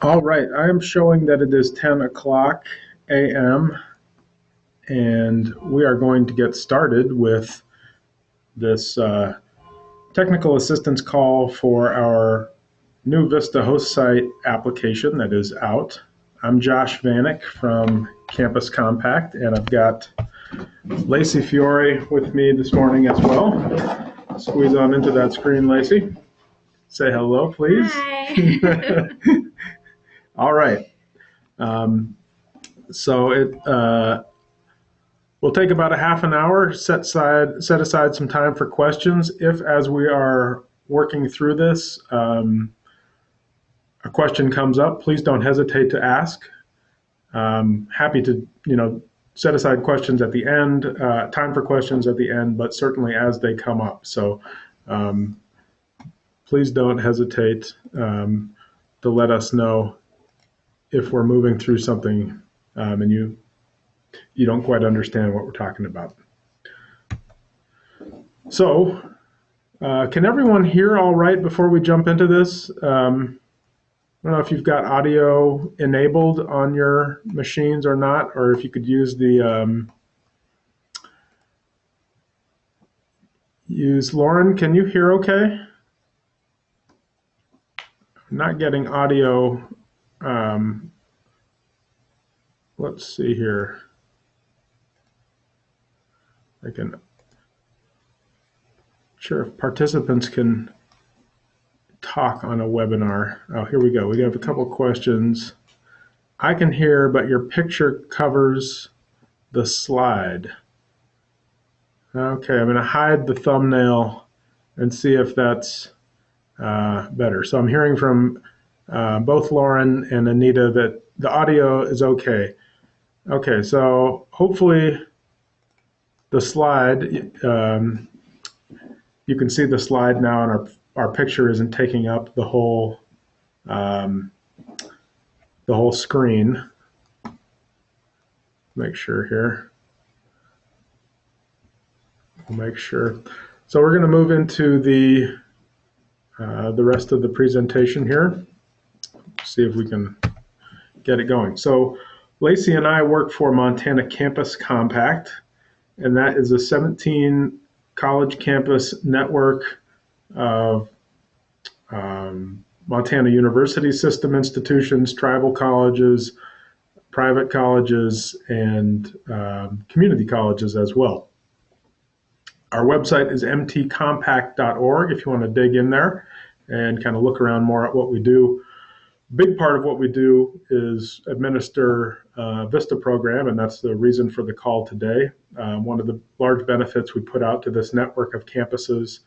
All right, I am showing that it is 10 o'clock a.m. and we are going to get started with this technical assistance call for our new Vista host site application that is out. I'm Josh Vanek from Campus Compact, and I've got Lacey Fiore with me this morning as well. Squeeze on into that screen, Lacey. Say hello, please. Hi. All right. So it will take about a half an hour. Set aside some time for questions. If, as we are working through this, a question comes up, please don't hesitate to ask. Happy to, set aside questions at the end, time for questions at the end, but certainly as they come up. So please don't hesitate to let us know if we're moving through something and you don't quite understand what we're talking about. So, can everyone hear all right before we jump into this? I don't know if you've got audio enabled on your machines or not, or if you could use use Lauren. Can you hear okay? I'm not getting audio. Let's see here. Sure if participants can talk on a webinar. Oh, here we go. We have a couple questions. I can hear, but your picture covers the slide. Okay, I'm going to hide the thumbnail and see if that's better. So I'm hearing from both Lauren and Anita that the audio is okay. Okay, so hopefully the slide, you can see the slide now, and our picture isn't taking up the whole screen. Make sure here. We'll make sure. So we're going to move into the rest of the presentation here. See if we can get it going. So Lacey and I work for Montana Campus Compact, and that is a 17 college campus network of Montana University system institutions, tribal colleges, private colleges, and community colleges as well. Our website is mtcompact.org if you want to dig in there and kind of look around more at what we do. Big part of what we do is administer VISTA program, and that's the reason for the call today. One of the large benefits we put out to this network of campuses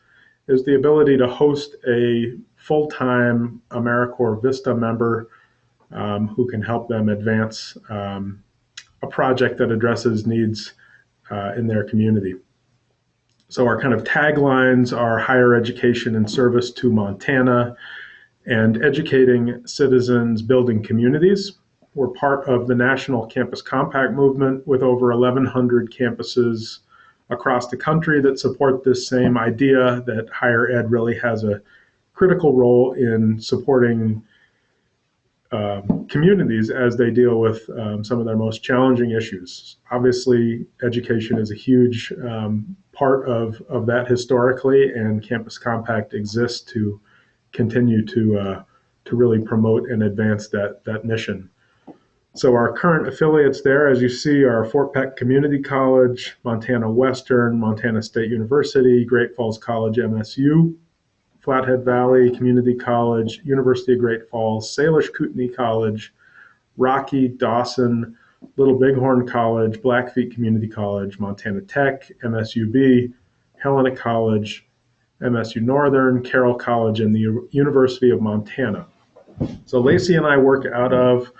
is the ability to host a full-time AmeriCorps VISTA member who can help them advance a project that addresses needs in their community. So our kind of taglines are higher education and service to Montana and educating citizens, building communities. We're part of the National Campus Compact movement with over 1,100 campuses across the country that support this same idea that higher ed really has a critical role in supporting communities as they deal with some of their most challenging issues. Obviously, education is a huge part of that historically, and Campus Compact exists to continue to really promote and advance that mission. So our current affiliates there, as you see, are Fort Peck Community College, Montana Western, Montana State University, Great Falls College MSU, Flathead Valley Community College, University of Great Falls, Salish Kootenai College, Rocky, Dawson, Little Bighorn College, Blackfeet Community College, Montana Tech, MSUB, Helena College, MSU Northern, Carroll College, and the University of Montana. So Lacey and I work out of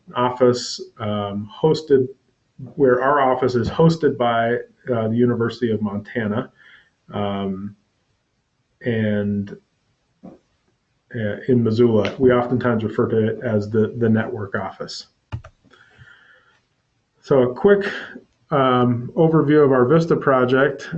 an office where our office is hosted by the University of Montana. And in Missoula, we oftentimes refer to it as the network office. So a quick overview of our VISTA project.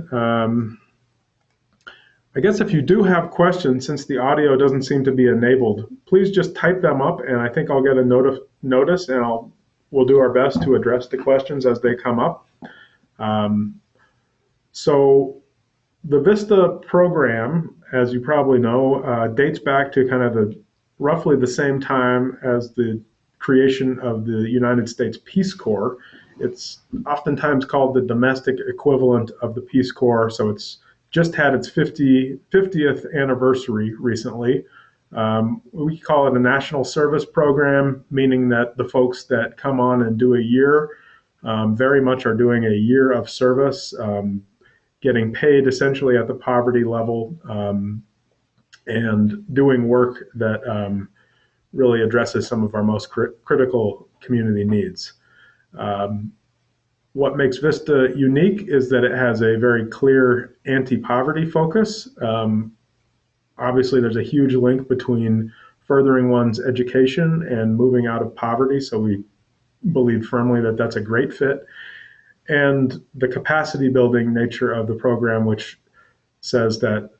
I guess if you do have questions, since the audio doesn't seem to be enabled, please just type them up, and I think I'll get a notice, and we'll do our best to address the questions as they come up. Um, so the VISTA program, as you probably know, dates back to kind of roughly the same time as the creation of the United States Peace Corps. It's oftentimes called the domestic equivalent of the Peace Corps, so it's just had its 50th anniversary recently. We call it a national service program, meaning that the folks that come on and do a year very much are doing a year of service, getting paid essentially at the poverty level, and doing work that really addresses some of our most critical community needs. What makes VISTA unique is that it has a very clear anti-poverty focus. Obviously, there's a huge link between furthering one's education and moving out of poverty, so we believe firmly that that's a great fit. And the capacity building nature of the program, which says that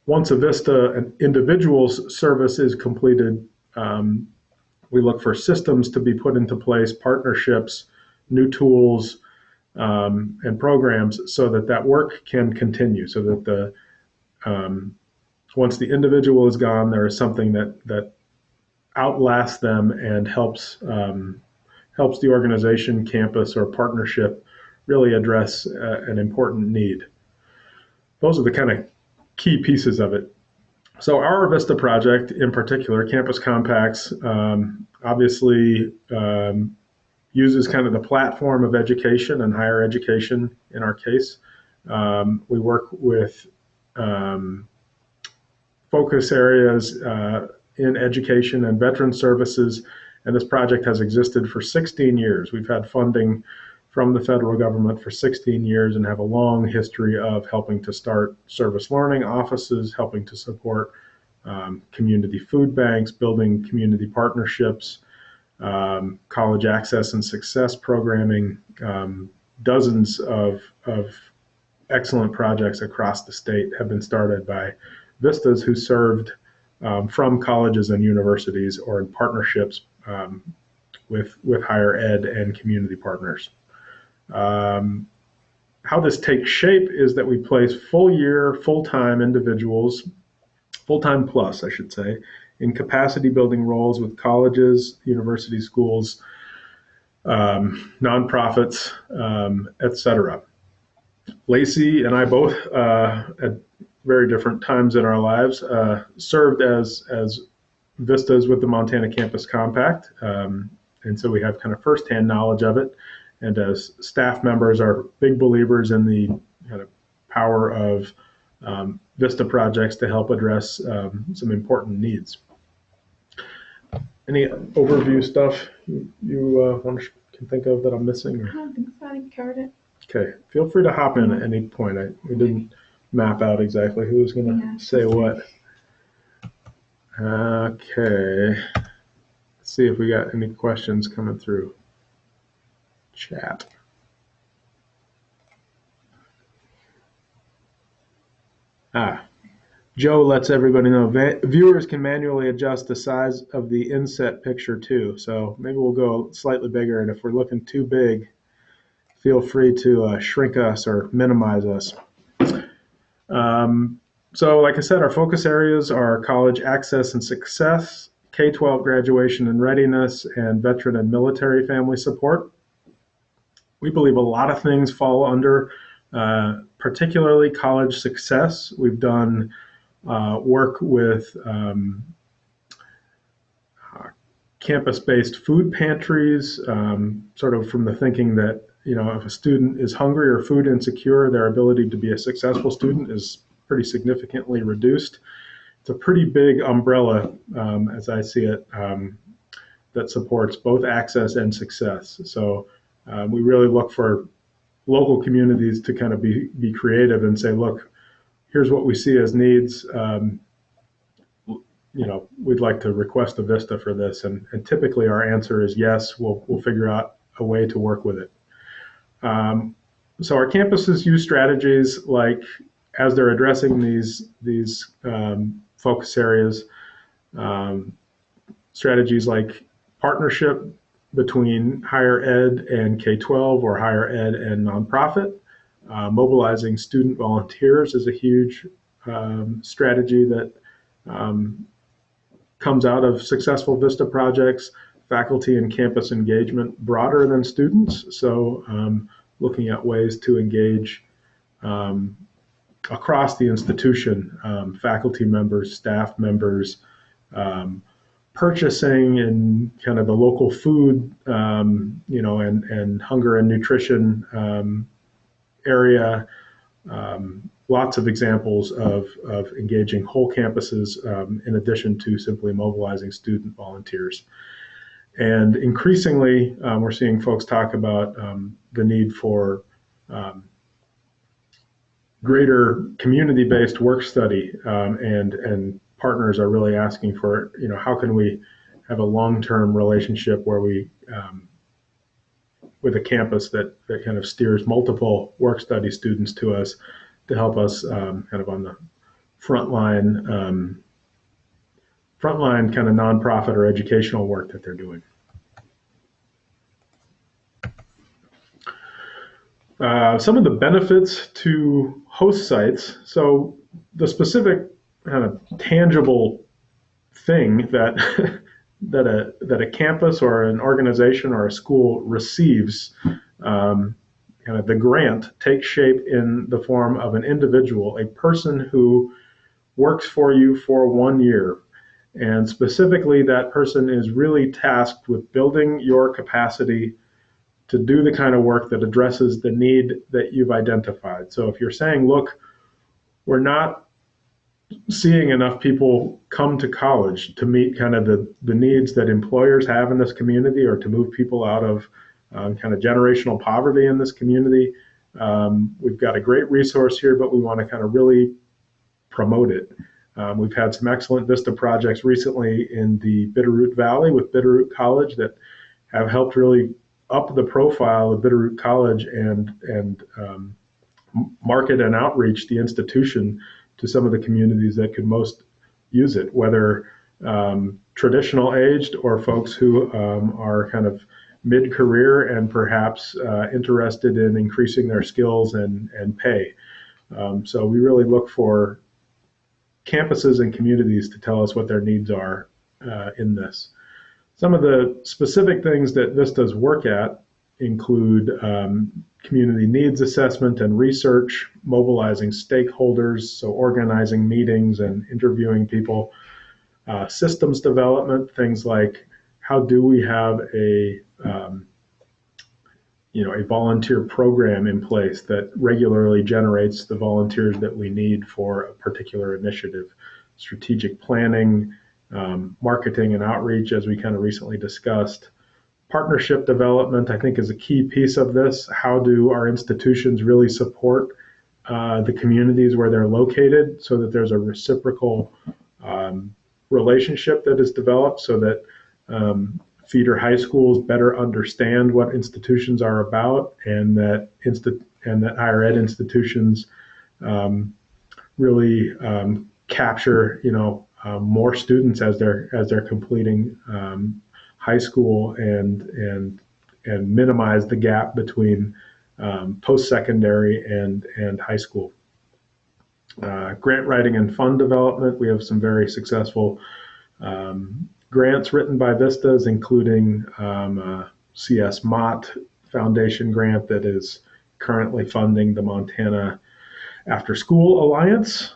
once a VISTA, an individual's service is completed, we look for systems to be put into place, partnerships, new tools, and programs so that that work can continue, so that once the individual is gone, there is something that outlasts them and helps the organization, campus, or partnership really address an important need. Those are the kind of key pieces of it. So our VISTA project in particular, Campus Compacts, obviously uses kind of the platform of education and higher education in our case. We work with focus areas in education and veteran services, and this project has existed for 16 years. We've had funding from the federal government for 16 years and have a long history of helping to start service learning offices, helping to support community food banks, building community partnerships, college access and success programming, dozens of excellent projects across the state have been started by VISTAs who served from colleges and universities or in partnerships with higher ed and community partners. How this takes shape is that we place full-year, full-time individuals, full-time plus, I should say, in capacity building roles with colleges, university schools, nonprofits, et cetera. Lacey and I both, at very different times in our lives, served as VISTAs with the Montana Campus Compact, and so we have kind of firsthand knowledge of it. And as staff members are big believers in the kind of power of VISTA projects to help address some important needs. Any overview stuff you can think of that I'm missing? Or? I don't think so. I think you covered it. Okay. Feel free to hop in at any point. We didn't map out exactly who's going to say what. Okay. Let's see if we got any questions coming through chat. Joe lets everybody know viewers can manually adjust the size of the inset picture too. So maybe we'll go slightly bigger, and if we're looking too big, feel free to shrink us or minimize us. So like I said, our focus areas are college access and success, K-12 graduation and readiness, and veteran and military family support. We believe a lot of things fall under particularly college success. We've done work with campus-based food pantries, sort of from the thinking that, you know, if a student is hungry or food insecure, their ability to be a successful student is pretty significantly reduced. It's a pretty big umbrella, as I see it, that supports both access and success. So we really look for local communities to kind of be creative and say, look, here's what we see as needs. You know, we'd like to request a VISTA for this, and typically our answer is yes. We'll figure out a way to work with it. So our campuses use strategies like as they're addressing these focus areas, um, strategies like partnership between higher ed and K-12 or higher ed and nonprofit. Mobilizing student volunteers is a huge strategy that um, comes out of successful VISTA projects. Faculty and campus engagement broader than students, so looking at ways to engage um, across the institution, faculty members, staff members, um, purchasing and kind of the local food, and hunger and nutrition area. Lots of examples of engaging whole campuses in addition to simply mobilizing student volunteers. And increasingly, we're seeing folks talk about the need for greater community-based work study, and partners are really asking for, how can we have a long-term relationship where we, with a campus that kind of steers multiple work study students to us to help us kind of on the frontline kind of nonprofit or educational work that they're doing. Some of the benefits to host sites. So the specific kind of tangible thing that that a campus or an organization or a school receives, kind of the grant takes shape in the form of an individual, a person who works for you for 1 year. And specifically, that person is really tasked with building your capacity to do the kind of work that addresses the need that you've identified. So if you're saying, look, we're not seeing enough people come to college to meet kind of the needs that employers have in this community, or to move people out of kind of generational poverty in this community, we've got a great resource here, but we want to kind of really promote it. We've had some excellent VISTA projects recently in the Bitterroot Valley with Bitterroot College that have helped really up the profile of Bitterroot College and market and outreach the institution to some of the communities that could most use it, whether traditional aged or folks who are kind of mid-career and perhaps interested in increasing their skills and pay. So we really look for campuses and communities to tell us what their needs are in this. Some of the specific things that VISTAs work at include community needs assessment and research, mobilizing stakeholders, so organizing meetings and interviewing people, systems development, things like how do we have a volunteer program in place that regularly generates the volunteers that we need for a particular initiative, strategic planning, marketing and outreach, as we kind of recently discussed. Partnership development, I think, is a key piece of this. How do our institutions really support the communities where they're located so that there's a reciprocal relationship that is developed, so that feeder high schools better understand what institutions are about, and that higher ed institutions really capture more students as they're completing high school and minimize the gap between post-secondary and high school. Grant writing and fund development. We have some very successful grants written by VISTAs, including CS Mott Foundation grant that is currently funding the Montana After School Alliance,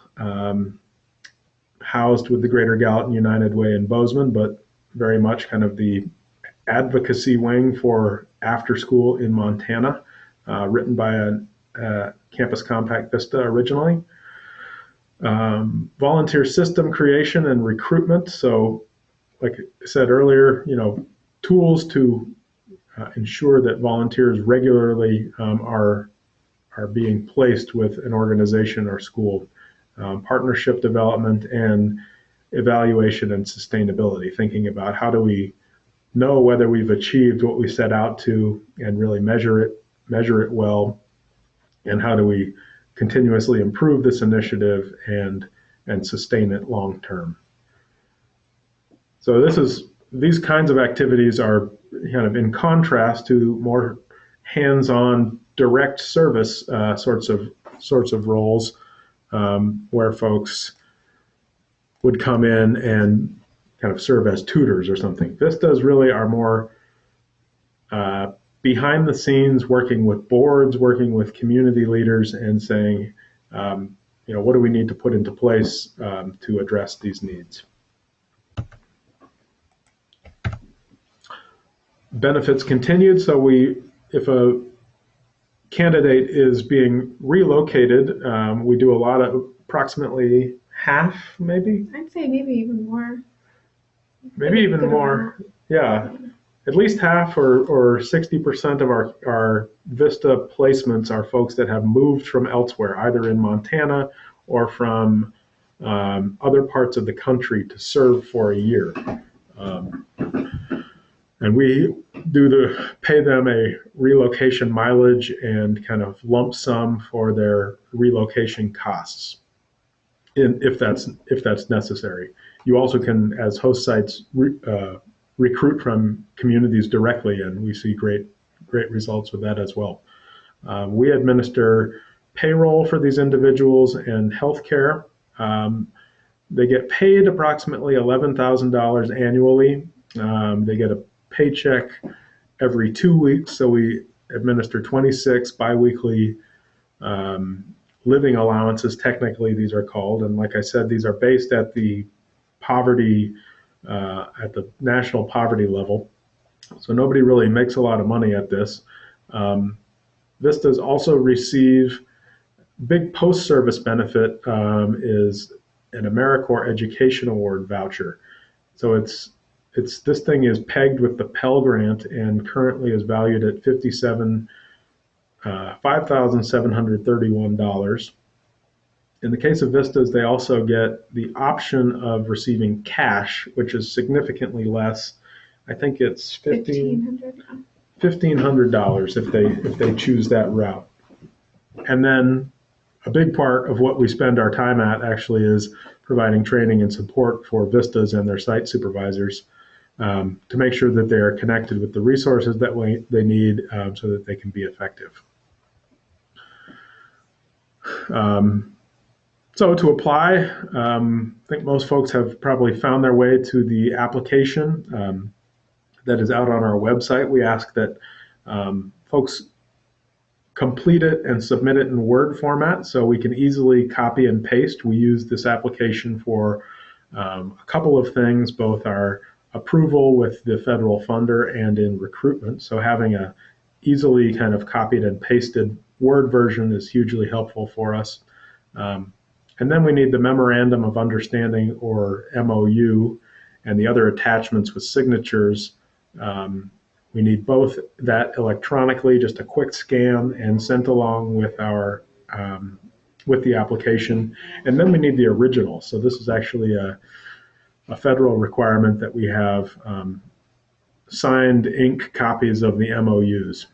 housed with the Greater Gallatin United Way in Bozeman, but very much kind of the advocacy wing for after school in Montana, written by a Campus Compact VISTA originally. Volunteer system creation and recruitment. So like I said earlier, tools to ensure that volunteers regularly are being placed with an organization or school. Partnership development and evaluation and sustainability, thinking about how do we know whether we've achieved what we set out to and really measure it well, and how do we continuously improve this initiative and sustain it long term. So these kinds of activities are kind of in contrast to more hands-on direct service sorts of roles, where folks would come in and kind of serve as tutors or something. Vistas really are more behind the scenes, working with boards, working with community leaders, and saying, what do we need to put into place to address these needs? Benefits continued. So if a candidate is being relocated, we do a lot of approximately half, maybe. I'd say maybe even more. Maybe even more. Yeah. At least half or 60% of our VISTA placements are folks that have moved from elsewhere, either in Montana or from other parts of the country to serve for a year. And we pay them a relocation mileage and kind of lump sum for their relocation costs, if that's necessary. You also can, as host sites, recruit from communities directly, and we see great results with that as well. We administer payroll for these individuals and health care. They get paid approximately $11,000 annually. They get a paycheck every 2 weeks, so we administer 26 biweekly living allowances. Technically, these are called, and like I said, these are based at the national poverty level. So nobody really makes a lot of money at this. Vistas also receive big post-service benefit is an AmeriCorps Education Award voucher. So this thing is pegged with the Pell Grant and currently is valued at $5,731. In the case of Vistas, they also get the option of receiving cash, which is significantly less. I think it's $1,500 if they choose that route. And then a big part of what we spend our time at actually is providing training and support for Vistas and their site supervisors to make sure that they are connected with the resources that they need so that they can be effective. So to apply, I think most folks have probably found their way to the application that is out on our website. We ask that folks complete it and submit it in Word format so we can easily copy and paste. We use this application for a couple of things, both our approval with the federal funder and in recruitment. So having a easily kind of copied and pasted Word version is hugely helpful for us. And then we need the Memorandum of Understanding, or MOU, and the other attachments with signatures. We need both that electronically, just a quick scan and sent along with with the application. And then we need the original. So this is actually a federal requirement that we have signed ink copies of the MOUs.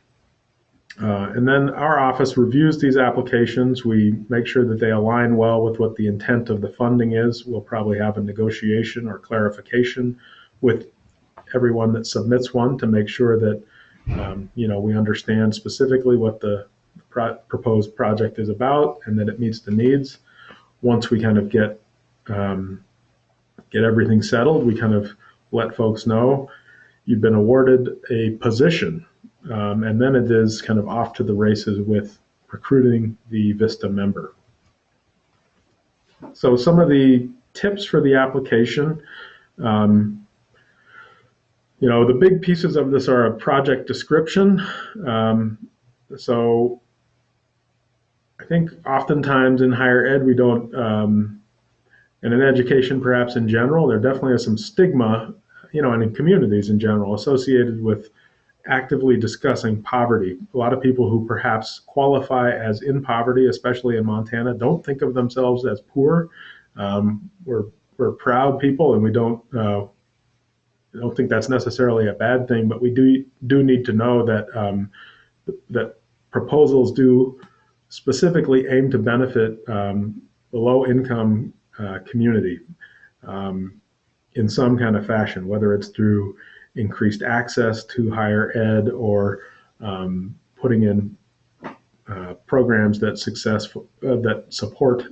And then our office reviews these applications. We make sure that they align well with what the intent of the funding is. We'll probably have a negotiation or clarification with everyone that submits one to make sure that we understand specifically what the proposed project is about and that it meets the needs. Once we kind of get everything settled, we kind of let folks know you've been awarded a position. And then it is kind of off to the races with recruiting the VISTA member. So some of the tips for the application, the big pieces of this are a project description. So I think oftentimes in higher ed, we don't, and in education perhaps in general, there definitely is some stigma, and in communities in general associated with actively discussing poverty. A lot of people who perhaps qualify as in poverty, especially in Montana, don't think of themselves as poor. We're proud people, and we don't think that's necessarily a bad thing, but we do need to know that that proposals do specifically aimed to benefit the low-income community in some kind of fashion, whether it's through increased access to higher ed or putting in programs that support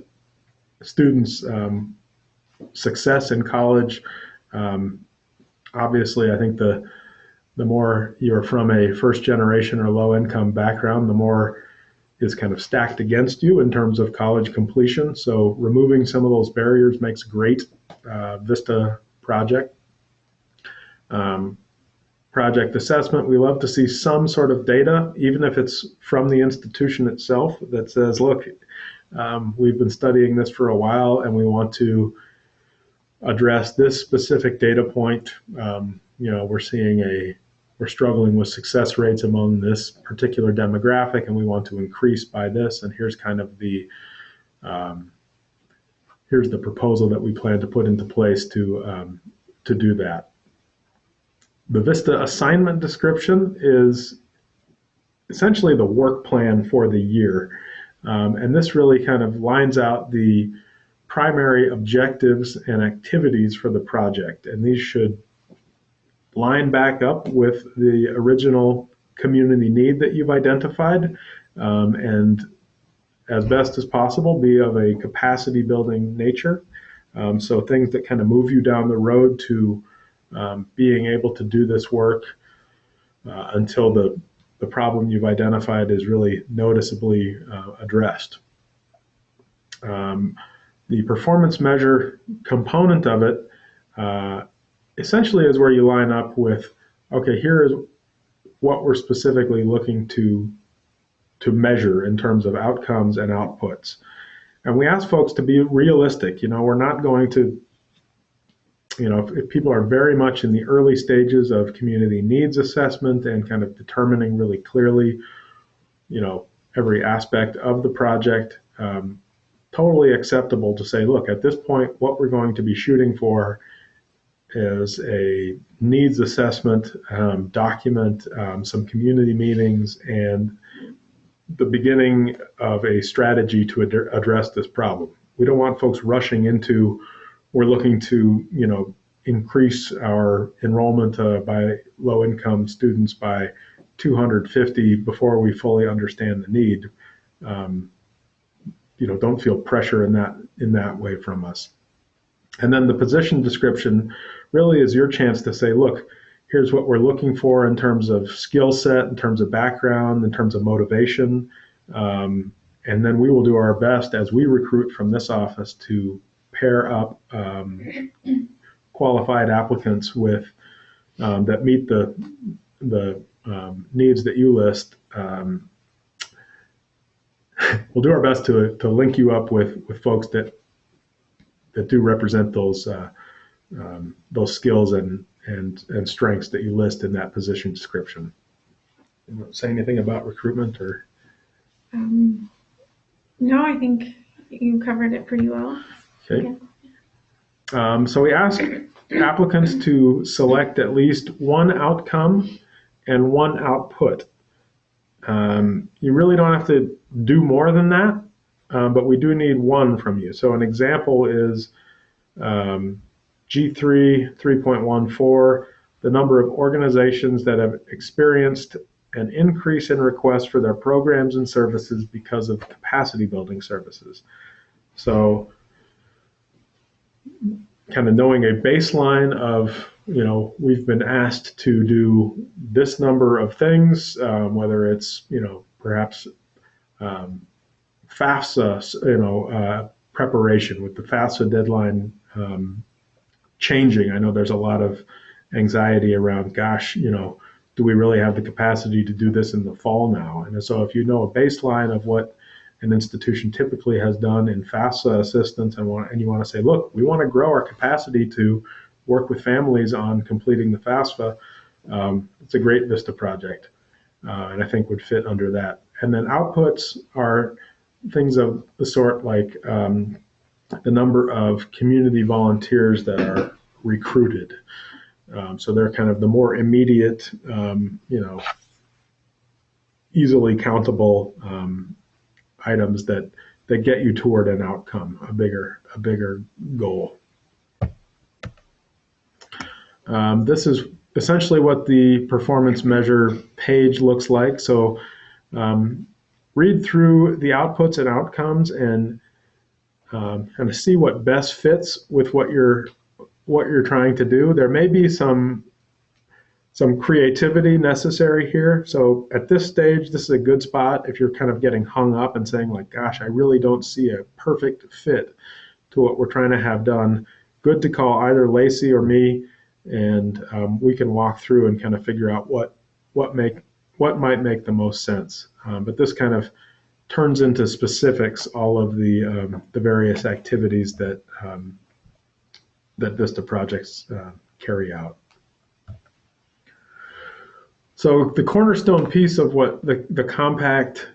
students' success in college. Obviously, I think the more you're from a first generation or low income background, the more is kind of stacked against you in terms of college completion. So removing some of those barriers makes a great VISTA project. Project assessment, we love to see some sort of data, even if it's from the institution itself, that says, look, we've been studying this for a while and we want to address this specific data point. We're struggling with success rates among this particular demographic and we want to increase by this, and here's kind of here's the proposal that we plan to put into place to do that. The VISTA assignment description is essentially the work plan for the year. And this really kind of lines out the primary objectives and activities for the project. And these should line back up with the original community need that you've identified, and as best as possible be of a capacity building nature. So things that kind of move you down the road to being able to do this work until the problem you've identified is really noticeably addressed. The performance measure component of it essentially is where you line up with, okay, here is what we're specifically looking to measure in terms of outcomes and outputs. And we ask folks to be realistic. We're not going to, if people are very much in the early stages of community needs assessment and kind of determining really clearly, every aspect of the project, totally acceptable to say, look, at this point, what we're going to be shooting for is a needs assessment document, some community meetings, and the beginning of a strategy to address this problem. We don't want folks rushing into, we're looking to, increase our enrollment by low-income students by 250 before we fully understand the need. Don't feel pressure in that way from us. And then the position description really is your chance to say, look, here's what we're looking for in terms of skill set, in terms of background, in terms of motivation. And then we will do our best as we recruit from this office to pair up qualified applicants with that meet the needs that you list. We'll do our best to link you up with folks that do represent those skills and strengths that you list in that position description. You want to say anything about recruitment or? No, I think you covered it pretty well. Okay. Yeah. So we ask applicants to select at least one outcome and one output. You really don't have to do more than that, but we do need one from you. So an example is G3 3.14, the number of organizations that have experienced an increase in requests for their programs and services because of capacity building services. So kind of knowing a baseline of, we've been asked to do this number of things, whether it's, perhaps FAFSA, preparation with the FAFSA deadline changing. I know there's a lot of anxiety around, gosh, do we really have the capacity to do this in the fall now? And so if you know a baseline of what an institution typically has done in FAFSA assistance and you want to say, look, we want to grow our capacity to work with families on completing the FAFSA, it's a great VISTA project, and I think would fit under that. And then outputs are things of the sort like the number of community volunteers that are recruited. So they're kind of the more immediate, easily countable items that get you toward an outcome, a bigger goal. This is essentially what the performance measure page looks like. So read through the outputs and outcomes and kind of see what best fits with what you're trying to do. There may be some creativity necessary here. So at this stage, this is a good spot if you're kind of getting hung up and saying like, gosh, I really don't see a perfect fit to what we're trying to have done. Good to call either Lacey or me, and we can walk through and kind of figure out what might make the most sense. But this kind of turns into specifics all of the various activities that VISTA projects carry out. So the cornerstone piece of what the Compact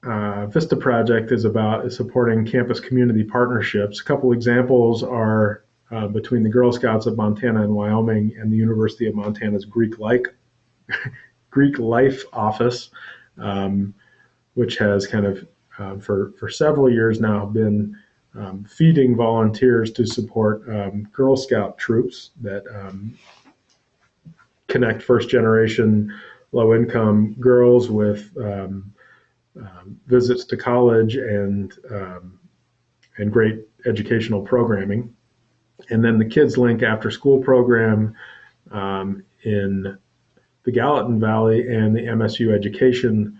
VISTA project is about is supporting campus community partnerships. A couple examples are between the Girl Scouts of Montana and Wyoming and the University of Montana's Greek Life Office, which has kind of for several years now been feeding volunteers to support Girl Scout troops that connect first-generation low-income girls with visits to college and great educational programming. And then the Kids Link after-school program in the Gallatin Valley and the MSU Education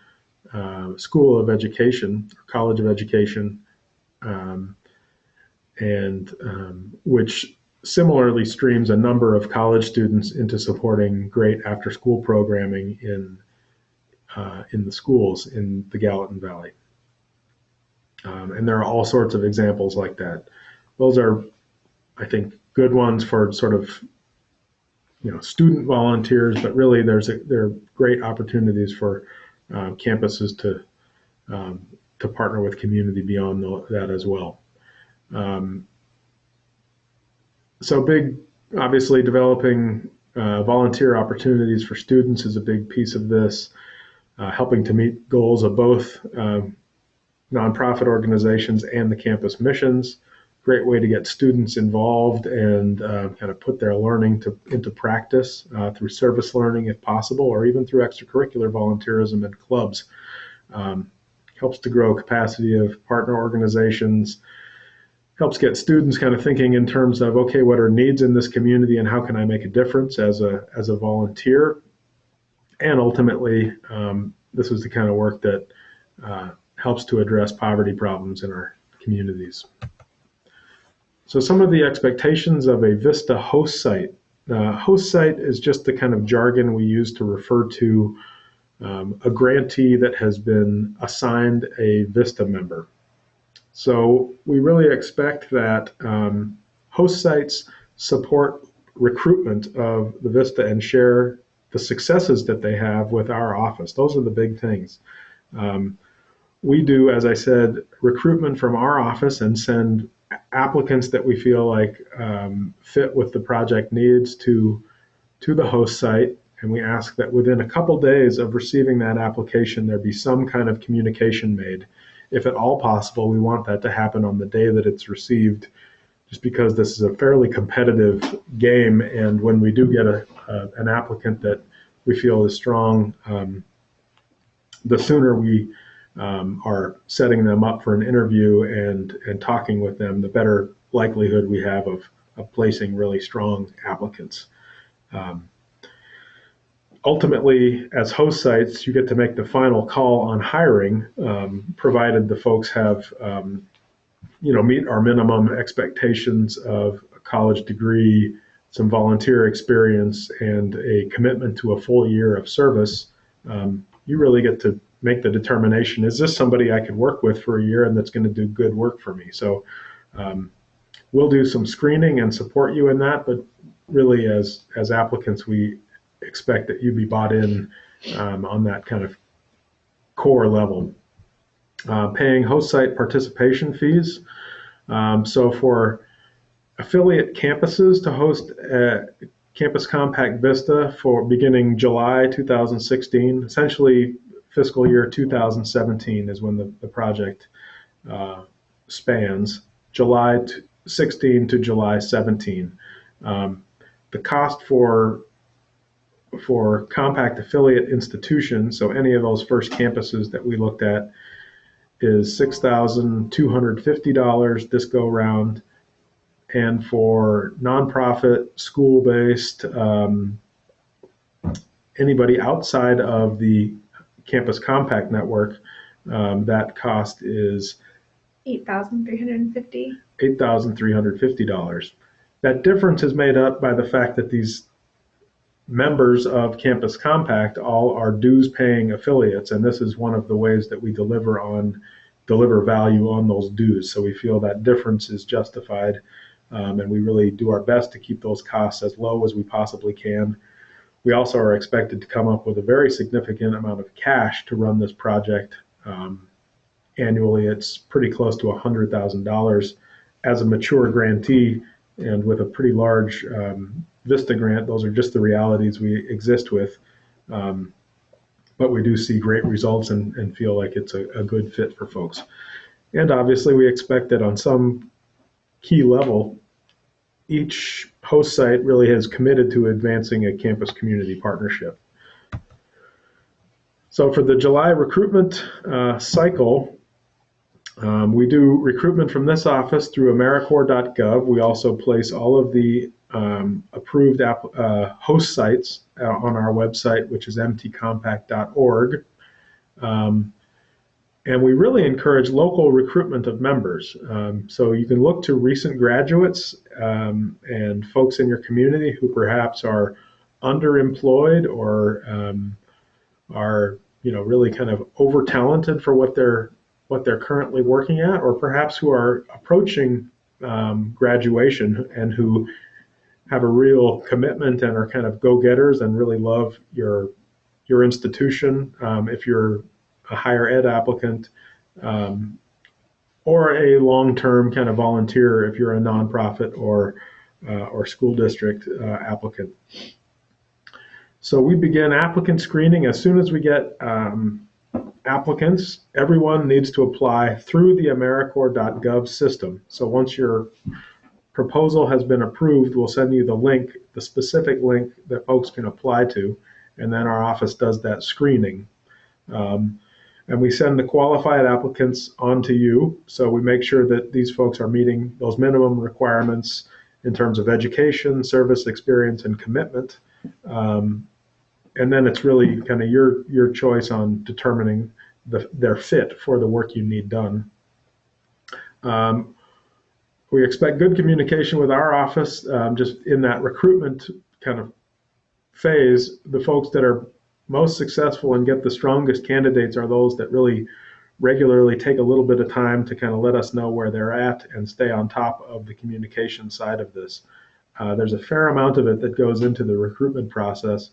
School of Education, or College of Education, which similarly streams a number of college students into supporting great after-school programming in the schools in the Gallatin Valley. And there are all sorts of examples like that. Those are, I think, good ones for sort of student volunteers, but really there are great opportunities for campuses to partner with community beyond that as well. So obviously developing volunteer opportunities for students is a big piece of this, helping to meet goals of both nonprofit organizations and the campus missions. Great way to get students involved and kind of put their learning into practice through service learning if possible, or even through extracurricular volunteerism and clubs. Helps to grow capacity of partner organizations, helps get students kind of thinking in terms of, okay, what are needs in this community and how can I make a difference as a volunteer? And ultimately, this is the kind of work that helps to address poverty problems in our communities. So some of the expectations of a VISTA host site. Host site is just the kind of jargon we use to refer to a grantee that has been assigned a VISTA member. So we really expect that host sites support recruitment of the VISTA and share the successes that they have with our office. Those are the big things. We do, as I said, recruitment from our office and send applicants that we feel like fit with the project needs to the host site. And we ask that within a couple days of receiving that application, there be some kind of communication made. If at all possible, we want that to happen on the day that it's received, just because this is a fairly competitive game. And when we do get an applicant that we feel is strong, the sooner we are setting them up for an interview and talking with them, the better likelihood we have of placing really strong applicants. Ultimately, as host sites, you get to make the final call on hiring, provided the folks have, meet our minimum expectations of a college degree, some volunteer experience, and a commitment to a full year of service. You really get to make the determination, is this somebody I could work with for a year and that's going to do good work for me? So we'll do some screening and support you in that, but really as applicants, we expect that you be bought in on that kind of core level. Paying host site participation fees. So for affiliate campuses to host Campus Compact VISTA for beginning July 2016, essentially fiscal year 2017 is when the project spans, July 16 to July 17. The cost for compact affiliate institutions, so any of those first campuses that we looked at, is $6,250 this go round. And for nonprofit, school-based, anybody outside of the Campus Compact network, that cost is $8,350. $8,350. That difference is made up by the fact that these members of Campus Compact all are dues-paying affiliates, and this is one of the ways that we deliver value on those dues. So we feel that difference is justified, and we really do our best to keep those costs as low as we possibly can. We also are expected to come up with a very significant amount of cash to run this project. Annually, it's pretty close to $100,000 as a mature grantee, and with a pretty large VISTA grant. Those are just the realities we exist with. But we do see great results and feel like it's a good fit for folks. And obviously, we expect that on some key level, each host site really has committed to advancing a campus community partnership. So for the July recruitment cycle, we do recruitment from this office through AmeriCorps.gov. We also place all of the approved host sites on our website, which is mtcompact.org. And we really encourage local recruitment of members. So you can look to recent graduates and folks in your community who perhaps are underemployed or are really kind of over talented for what they're currently working at, or perhaps who are approaching graduation and who have a real commitment and are kind of go-getters and really love your institution. If you're a higher ed applicant, or a long-term kind of volunteer if you're a nonprofit or school district applicant. So we begin applicant screening as soon as we get applicants. Everyone needs to apply through the AmeriCorps.gov system. So once your proposal has been approved, we'll send you the link, the specific link that folks can apply to, and then our office does that screening. And we send the qualified applicants on to you. So we make sure that these folks are meeting those minimum requirements in terms of education, service experience, and commitment. And then it's really kind of your choice on determining their fit for the work you need done. We expect good communication with our office. Just in that recruitment kind of phase, the folks that are most successful and get the strongest candidates are those that really regularly take a little bit of time to kind of let us know where they're at and stay on top of the communication side of this. There's a fair amount of it that goes into the recruitment process,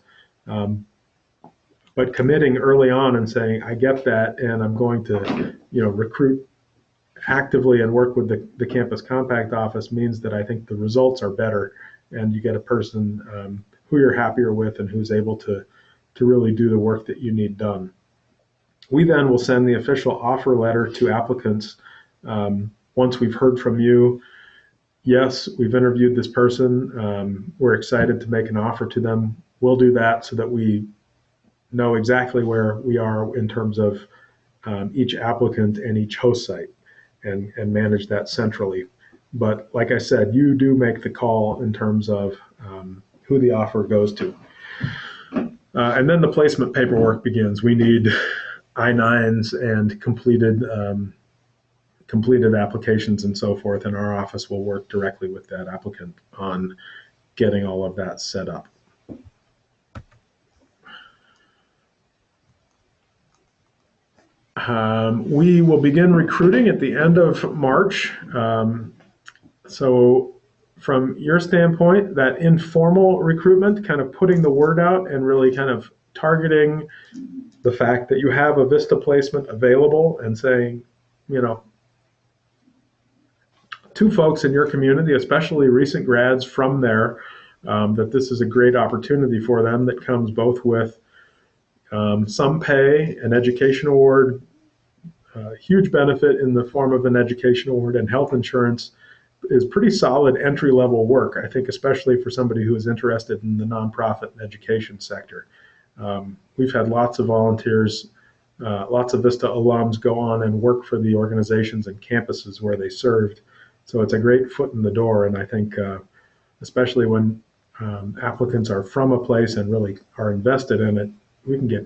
but committing early on and saying, I get that, and I'm going to recruit actively and work with the Campus Compact office means that I think the results are better, and you get a person who you're happier with and who's able to really do the work that you need done. We then will send the official offer letter to applicants once we've heard from you. Yes, we've interviewed this person. We're excited to make an offer to them. We'll do that so that we know exactly where we are in terms of each applicant and each host site and manage that centrally. But like I said, you do make the call in terms of who the offer goes to. And then the placement paperwork begins. We need I-9s and completed applications and so forth, and our office will work directly with that applicant on getting all of that set up. We will begin recruiting at the end of March. So from your standpoint, that informal recruitment, kind of putting the word out and really kind of targeting the fact that you have a VISTA placement available and saying, to folks in your community, especially recent grads from there, that this is a great opportunity for them that comes both with Some pay an education award, huge benefit in the form of an education award, and health insurance is pretty solid entry-level work, I think, especially for somebody who is interested in the nonprofit and education sector. We've had lots of volunteers, lots of VISTA alums go on and work for the organizations and campuses where they served. So it's a great foot in the door, and I think especially when applicants are from a place and really are invested in it, we can get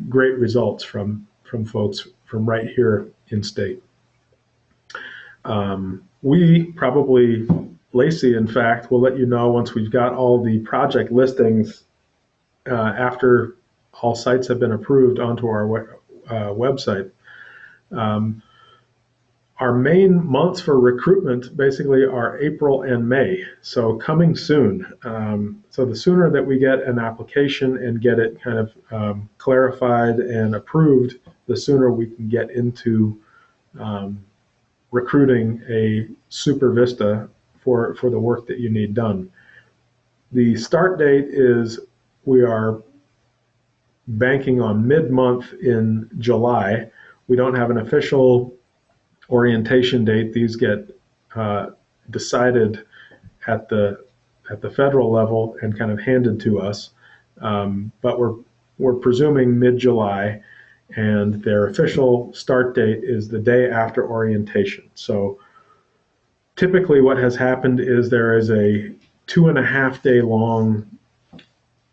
great results from folks from right here in state. We probably, Lacey, in fact, will let you know once we've got all the project listings after all sites have been approved onto our website. Our main months for recruitment basically are April and May, so coming soon. So the sooner that we get an application and get it kind of clarified and approved, the sooner we can get into recruiting a Super VISTA for the work that you need done. The start date is, we are banking on mid-month in July. We don't have an official orientation date. These get decided at the federal level and kind of handed to us. But we're presuming mid-July, and their official start date is the day after orientation. So typically what has happened is there is a 2.5 day long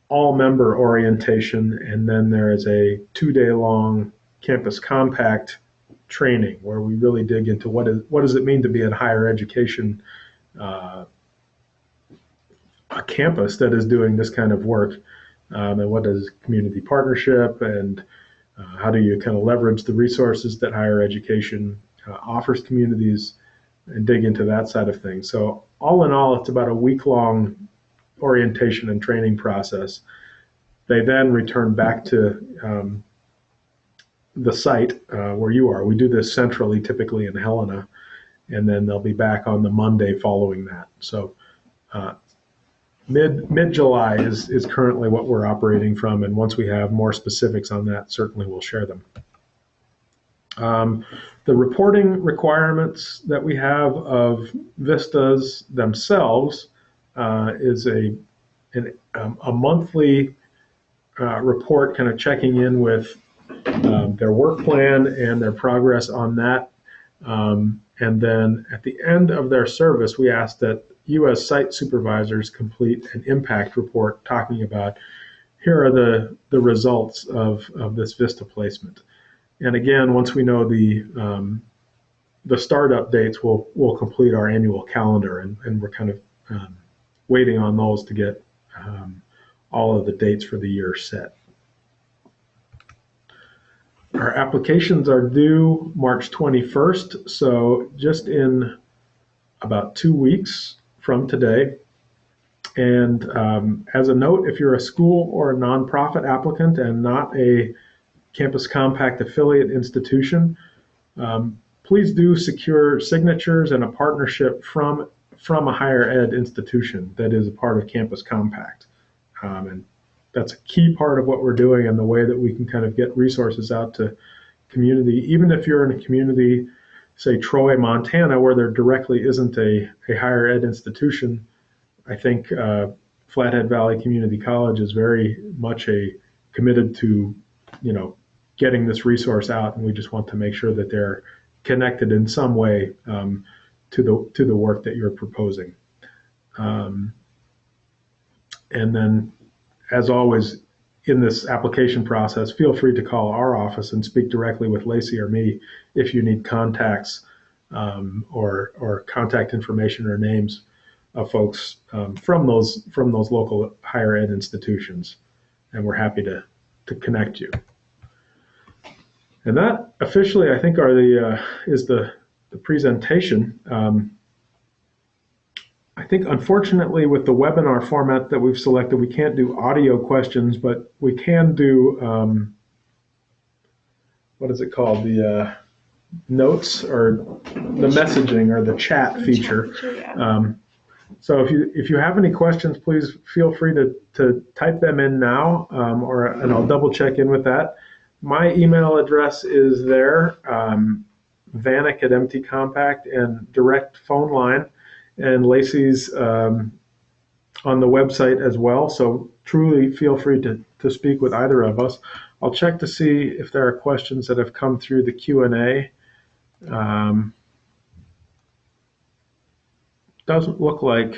all-member orientation, and then there is a 2 day long campus compact training where we really dig into what does it mean to be in higher education, a campus that is doing this kind of work, and what is community partnership, and how do you kind of leverage the resources that higher education offers communities, and dig into that side of things. So all in all, it's about a week-long orientation and training process. They then return back to the site where you are. We do this centrally, typically in Helena, and then they'll be back on the Monday following that. So mid-July is currently what we're operating from, and once we have more specifics on that, certainly we'll share them. The reporting requirements that we have of VISTAs themselves is a monthly report, kind of checking in with their work plan and their progress on that. And then at the end of their service, we ask that you as site supervisors complete an impact report talking about, here are the results of this VISTA placement. And again, once we know the startup dates, we'll complete our annual calendar, and we're kind of waiting on those to get all of the dates for the year set. Our applications are due March 21st, so just in about 2 weeks from today. And as a note, if you're a school or a nonprofit applicant and not a Campus Compact affiliate institution, please do secure signatures and a partnership from a higher ed institution that is a part of Campus Compact. And that's a key part of what we're doing, and the way that we can kind of get resources out to community. Even if you're in a community, say Troy, Montana, where there directly isn't a higher ed institution, I think Flathead Valley Community College is very much committed to, getting this resource out, and we just want to make sure that they're connected in some way to the work that you're proposing. And then, as always, in this application process, feel free to call our office and speak directly with Lacey or me if you need contacts or contact information or names of folks from those local higher ed institutions, and we're happy to connect you. And that officially, I think, is the presentation. I think, unfortunately, with the webinar format that we've selected, we can't do audio questions, but we can do, what is it called? The notes, or the messaging, or the chat feature. Yeah. So if you have any questions, please feel free to type them in now, and I'll double check in with that. My email address is there, Vanek at MT Compact, and direct phone line, and Lacey's on the website as well. So truly feel free to speak with either of us. I'll check to see if there are questions that have come through the Q&A. Doesn't look like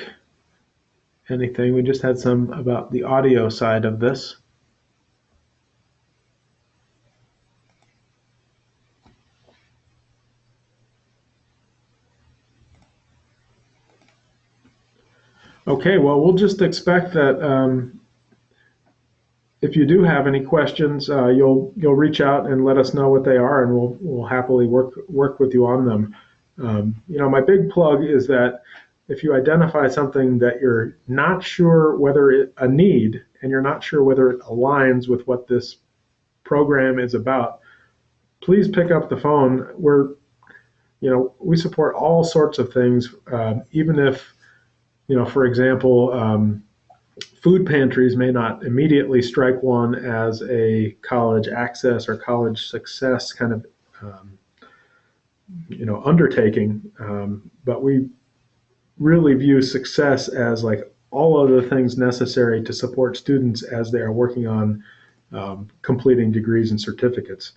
anything. We just had some about the audio side of this. Okay, well, we'll just expect that if you do have any questions, you'll reach out and let us know what they are, and we'll happily work with you on them. My big plug is that if you identify something that you're not sure whether a need, and you're not sure whether it aligns with what this program is about, please pick up the phone. We support all sorts of things, even if, for example, food pantries may not immediately strike one as a college access or college success kind of, undertaking, but we really view success as like all of the things necessary to support students as they are working on completing degrees and certificates.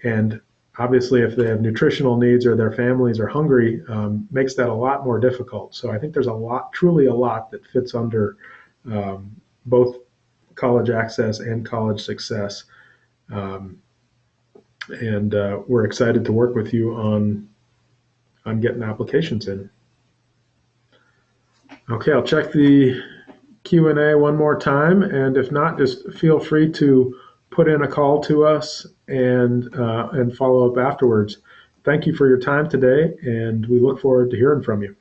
And obviously, if they have nutritional needs or their families are hungry, makes that a lot more difficult. So I think there's truly a lot that fits under both college access and college success. And we're excited to work with you on getting applications in. Okay, I'll check the Q&A one more time, and if not, just feel free to put in a call to us and follow up afterwards. Thank you for your time today, and we look forward to hearing from you.